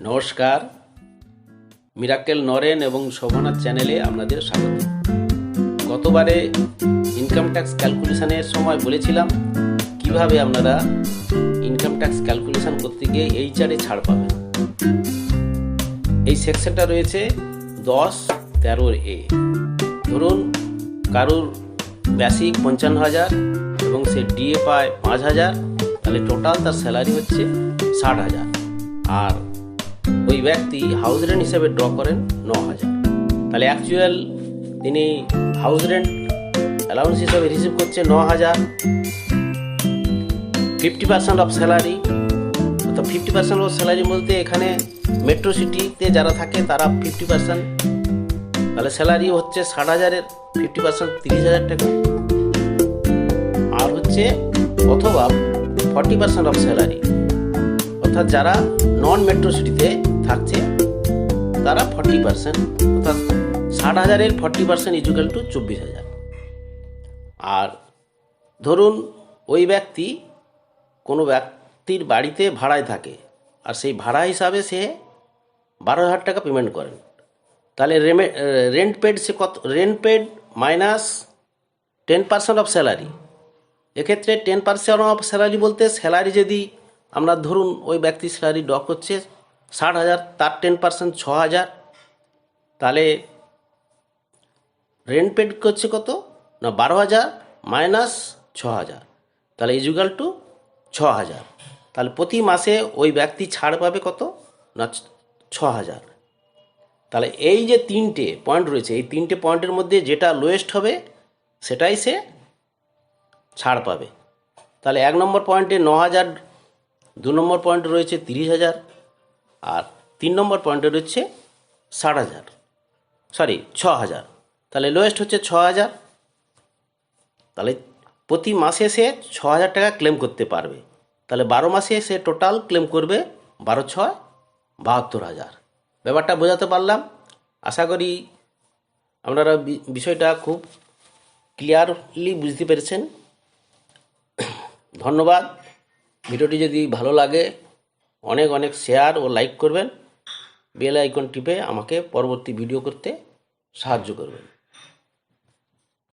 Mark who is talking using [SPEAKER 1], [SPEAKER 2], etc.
[SPEAKER 1] নমস্কার, মিরাকেল নরেন এবং শোভনাথ চ্যানেলে আপনাদের স্বাগত। গতবারে ইনকাম ট্যাক্স ক্যালকুলেশনের সময় বলেছিলাম কিভাবে আপনারা ইনকাম ট্যাক্স ক্যালকুলেশন করতে গিয়ে এইচআরে ছাড় পাবেন। এই সেকশনটা রয়েছে 10-13 ধরুন কারুর বেসিক 55,000 এবং সে ডিএ পায় 5,000, তাহলে টোটাল তার স্যালারি হচ্ছে 60,000। আর ওই ব্যক্তি হাউস রেন্ট হিসেবে ড্র করেন 9,000, তাহলে অ্যাকচুয়াল তিনি হাউস রেন্ট অ্যালাউন্স হিসেবে রিসিভ করছে 9,000। 50% অফ স্যালারি, তো 50% অফ স্যালারি বলতে এখানে মেট্রো সিটিতে যারা থাকে তারা 50%, তাহলে স্যালারি হচ্ছে 60,000-এর 50% 30,000 টাকা। আর হচ্ছে অথবা 40% অফ স্যালারি, অর্থাৎ যারা নন মেট্রো সিটিতে থাকছে তারা 40%, অর্থাৎ 60,000-এর 40% ইকুয়াল টু 24,000। আর ধরুন ওই ব্যক্তি কোনো ব্যক্তির বাড়িতে ভাড়ায় থাকে আর সেই ভাড়া হিসাবে সে 12,000 টাকা পেমেন্ট করেন, তাহলে রেন্ট পেড সে কত? Rent paid minus 10% of salary. এক্ষেত্রে 10% অফ স্যালারি বলতে স্যালারি যদি আমরা ধরুন ওই ব্যক্তির স্যালারি ড্র করছে 60,000, তার 10% 6,000, তাহলে রেন্ট পেড করছে কত না 12,000 মাইনাস 6,000, তাহলে ইজুগাল টু 6,000। তাহলে প্রতি মাসে ওই ব্যক্তি ছাড় পাবে কত না 6,000। তাহলে এই যে 3টে পয়েন্ট রয়েছে, এই 3টে পয়েন্টের মধ্যে যেটা লোয়েস্ট হবে সেটাই সে ছাড় পাবে। তাহলে 1 নম্বর পয়েন্টে 9,000, 2 নম্বর পয়েন্টে রয়েছে 30,000, আর 3 নম্বর পয়েন্টে রয়েছে 6,000। তাহলে লোয়েস্ট হচ্ছে 6,000। তাহলে প্রতি মাসে সে 6,000 টাকা ক্লেম করতে পারবে। তাহলে 12 মাসে সে টোটাল ক্লেম করবে 12×6 72,000। ব্যাপারটা বোঝাতে পারলাম। আশা করি আপনারা বিষয়টা খুব ক্লিয়ারলি বুঝতে পেরেছেন। ধন্যবাদ। ভিডিওটি যদি ভালো লাগে অনেক অনেক শেয়ার ও লাইক করবেন, বেল আইকন টিপে আমাকে পরবর্তী ভিডিও করতে সাহায্য করবেন।